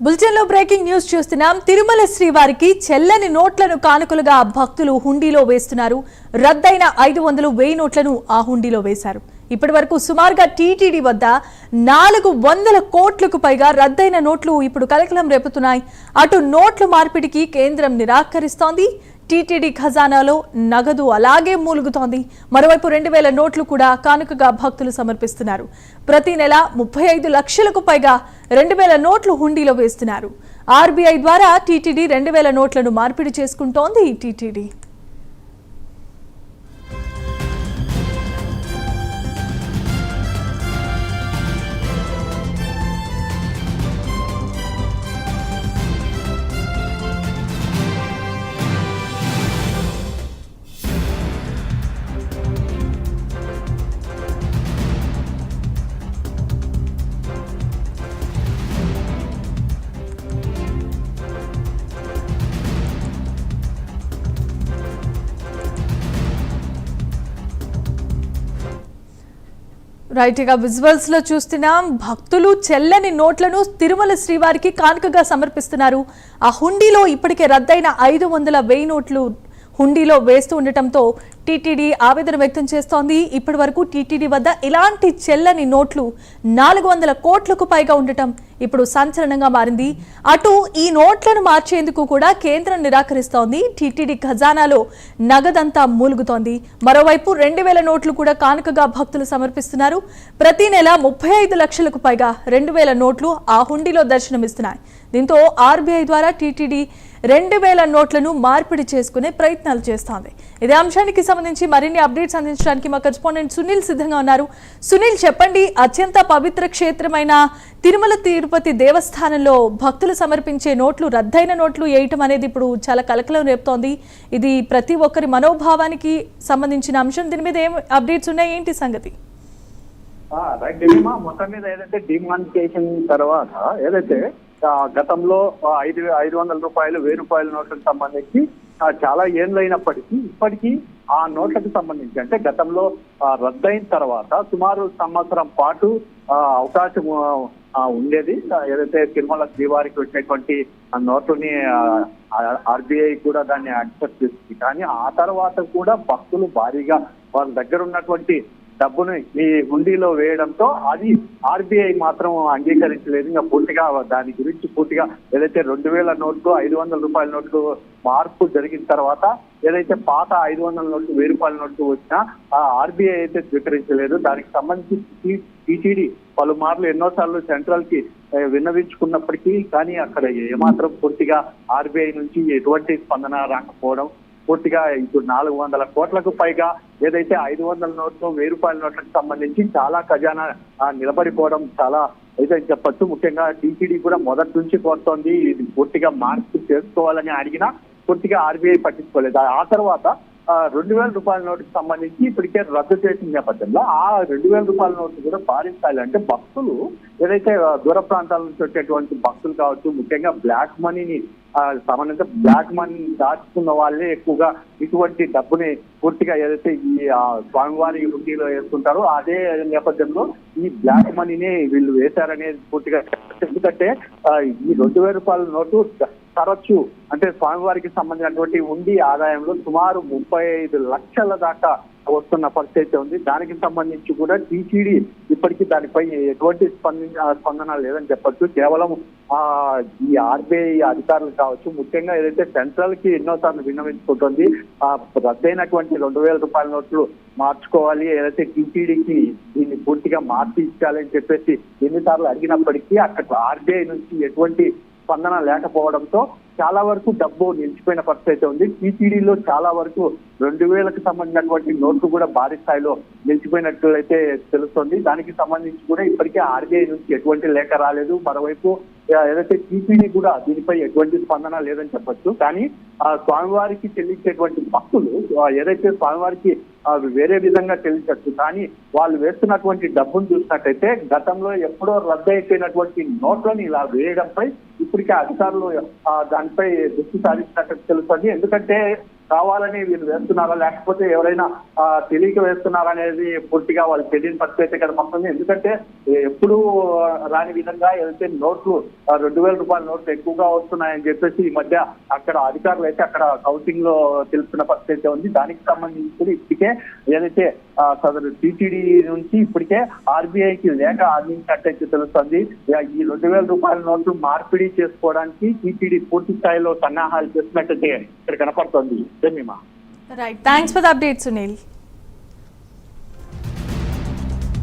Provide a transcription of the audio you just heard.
బులెటిన్లో breaking news చూస్తున్నాం. తిరుమల శ్రీవారికి చెల్లని నోట్లను కానుకలుగా భక్తులు హుండీలో వేస్తున్నారు. రద్దయిన 500, 1000 నోట్లను ఆ హుండీలో వేశారు. ఇప్పటి వరకు సుమారుగా టీటీడీ వద్ద 400 కోట్లకు పైగా రద్దయిన నోట్లు ఇప్పుడు కలకలం రేపుతున్నాయి. అటు నోట్ల మార్పిడికి కేంద్రం నిరాకరిస్తోంది. టీటీడీ ఖజానాలో నగదు అలాగే మూలుగుతోంది. మరోవైపు 2000 నోట్లు కూడా కానుకగా భక్తులు సమర్పిస్తున్నారు. ప్రతి నెల 35 లక్షలకు పైగా 2000 నోట్లు హుండీలో వేస్తున్నారు. ఆర్బీఐ ద్వారా టీటీడీ 2000 నోట్లను మార్పిడి చేసుకుంటోంది. టీటీడీ రైట్ గా విజువల్స్ లో చూస్తున్నాం. భక్తులు చెల్లని నోట్లను తిరుమల శ్రీవారికి కానుకగా సమర్పిస్తున్నారు. ఆ హుండీలో ఇప్పటికే రద్దయిన 500, 1000 నోట్లు హుండీలో వేస్తూ ఉండటంతో టీటీడీ ఆవేదన వ్యక్తం చేస్తోంది. ఇప్పటి వరకు టీటీడీ వద్ద ఇలాంటి చెల్లని నోట్లు 400 కోట్లకు పైగా ఉండటం ఇప్పుడు సంచలనంగా మారింది. అటు ఈ నోట్లను మార్చేందుకు కూడా కేంద్రం నిరాకరిస్తోంది. టీటీడీ ఖజానాలో నగదంతా మూలుగుతోంది. మరోవైపు 2000 నోట్లు కూడా కానుకగా భక్తులు సమర్పిస్తున్నారు. ప్రతి నెల 35 లక్షలకు పైగా 2000 నోట్లు ఆ హుండీలో దర్శనమిస్తున్నాయి. దీంతో ఆర్బీఐ ద్వారా టీటీడీ 2000 నోట్లను మార్పిడి చేసుకునే ప్రయత్నాలు చేస్తోంది. ఇదే అంశానికి సంబంధించి మరిన్ని అప్డేట్స్ అందించడానికి మా కరెస్పాండెంట్ సునీల్ సిద్ధంగా ఉన్నారు. సునీల్, చెప్పండి, అత్యంత పవిత్ర క్షేత్రమైన తిరుమల తిరుపతి దేవస్థానంలో భక్తులు సమర్పించే నోట్లు, రద్దయిన నోట్లు వేయటం అనేది ఇప్పుడు చాలా కలకలం రేపుతోంది. ఇది ప్రతి ఒక్కరి మనోభావానికి సంబంధించిన అంశం. దీని మీద ఏం అప్డేట్స్ ఉన్నాయి, ఏంటి సంగతి? మొత్తం మీద ఏదైతే డిమానిటైజేషన్ తర్వాత ఏదైతే గతంలో 500 రూపాయలు, 1000 రూపాయల నోట్లకు సంబంధించి చాలా ఏళ్ళైనప్పటికీ ఇప్పటికీ ఆ నోట్లకు సంబంధించి అంటే గతంలో రద్దయిన తర్వాత సుమారు సంవత్సరం పాటు అవకాశం ఉండేది. ఏదైతే తిరుమల శ్రీవారికి వచ్చేటువంటి నోట్లని ఆర్బీఐ కూడా దాన్ని యాక్సెప్ట్ చేసింది. కానీ ఆ తర్వాత కూడా భక్తులు భారీగా వాళ్ళ దగ్గర ఉన్నటువంటి డబ్బును ఈ హుండీలో వేయడంతో అది ఆర్బీఐ మాత్రం అంగీకరించలేదు. ఇంకా పూర్తిగా దాని గురించి పూర్తిగా ఏదైతే 2000 నోట్లు, 500 రూపాయల నోట్లు మార్పు జరిగిన తర్వాత ఏదైతే పాత 500 నోట్లు, 1000 రూపాయల నోట్లు వచ్చినా ఆ ఆర్బీఐ అయితే స్వీకరించలేదు. దానికి సంబంధించి టీటీడీ పలుమార్లు ఎన్నోసార్లు సెంట్రల్ కి విన్నవించుకున్నప్పటికీ కానీ అక్కడ ఏమాత్రం పూర్తిగా ఆర్బీఐ నుంచి ఎటువంటి స్పందన రాకపోవడం, పూర్తిగా ఇప్పుడు 400 కోట్లకు పైగా ఏదైతే 500 నోట్లు, 1000 రూపాయల నోట్లకు సంబంధించి చాలా ఖజానా నిలబడిపోవడం చాలా అయితే చెప్పొచ్చు. ముఖ్యంగా టీటీడీ కూడా మొదటి నుంచి కోరుతోంది ఇది పూర్తిగా మార్పు చేసుకోవాలని అడిగినా పూర్తిగా ఆర్బీఐ పట్టించుకోలేదు. ఆ తర్వాత 2000 రూపాయల నోటుకు సంబంధించి ఇప్పటికే రద్దు చేసిన నేపథ్యంలో ఆ 2000 రూపాయల నోట్లు కూడా భారీ స్థాయిలో అంటే భక్తులు ఏదైతే దూర ప్రాంతాల నుంచి వచ్చేటువంటి భక్తులు కావచ్చు, ముఖ్యంగా బ్లాక్ మనీని సంబంధించి బ్లాక్ మనీ దాచుకున్న వాళ్ళే ఎక్కువగా ఇటువంటి డబ్బుని పూర్తిగా ఏదైతే ఈ స్వామివారి హుండీలో వేసుకుంటారో అదే నేపథ్యంలో ఈ బ్లాక్ మనీని వీళ్ళు వేశారనేది పూర్తిగా. ఎందుకంటే ఈ 2000 రూపాయల నోటు తరచు అంటే స్వామివారికి సంబంధించినటువంటి హుండీ ఆదాయంలో సుమారు 35 లక్షల దాకా వస్తున్న పరిస్థితి ఉంది. దానికి సంబంధించి కూడా టీటీడీ ఇప్పటికీ దానిపై ఎటువంటి స్పందన లేదని చెప్పొచ్చు. కేవలం ఈ ఆర్బీఐ అధికారులు కావచ్చు, ముఖ్యంగా ఏదైతే సెంట్రల్ కి ఎన్నోసార్లు విన్నవించుకుంటుంది రద్దయినటువంటి 2000 రూపాయల నోట్లు మార్చుకోవాలి, ఏదైతే టీటీడీకి దీన్ని పూర్తిగా మార్చి ఇచ్చాలని చెప్పేసి ఎన్నిసార్లు అడిగినప్పటికీ అక్కడ ఆర్బీఐ నుంచి ఎటువంటి స్పందన లేకపోవడంతో చాలా వరకు డబ్బు నిలిచిపోయిన పరిస్థితి ఉంది. టీటీడీలో చాలా వరకు 2000కు సంబంధించినటువంటి నోట్లు కూడా భారీ స్థాయిలో నిలిచిపోయినట్లయితే తెలుస్తుంది. దానికి సంబంధించి కూడా ఇప్పటికే ఆర్బీఐ నుంచి ఎటువంటి లేఖ రాలేదు. మరోవైపు ఏదైతే టీటీడీ కూడా దీనిపై ఎటువంటి స్పందన లేదని చెప్పొచ్చు. కానీ స్వామివారికి చెల్లించేటువంటి భక్తులు ఏదైతే స్వామివారికి వేరే విధంగా చెల్లించచ్చు, కానీ వాళ్ళు వేస్తున్నటువంటి డబ్బును చూసినట్టయితే గతంలో ఎప్పుడో రద్దయిపోయినటువంటి నోట్లను ఇలా వేయడంపై ఇప్పటికే అధికారులు దానిపై దృష్టి సారించినట్టు తెలుస్తుంది. ఎందుకంటే కావాలని వీళ్ళు వేస్తున్నారా లేకపోతే ఎవరైనా తెలియక వేస్తున్నారా అనేది పూర్తిగా వాళ్ళు తెలియని పరిస్థితి కనపడుతుంది. ఎందుకంటే ఎప్పుడు రాని విధంగా ఏదైతే నోట్లు 2,000 రూపాయల నోట్లు ఎక్కువగా వస్తున్నాయని చెప్పేసి ఈ మధ్య అక్కడ అధికారులు అయితే అక్కడ కౌంటింగ్ లో తెలుస్తున్న పరిస్థితి ఉంది. దానికి సంబంధించి ఇప్పటికే ఏదైతే సదరు టీటీడీ నుంచి ఇప్పటికే ఆర్బీఐకి లేఖ అందించినట్టయితే తెలుస్తుంది. ఈ 2,000 రూపాయల నోట్లు మార్పిడి చేసుకోవడానికి టీటీడీ పూర్తి స్థాయిలో సన్నాహాలు చేసినట్టయితే ఇక్కడ కనపడుతుంది. Right, thanks for the update Sunil.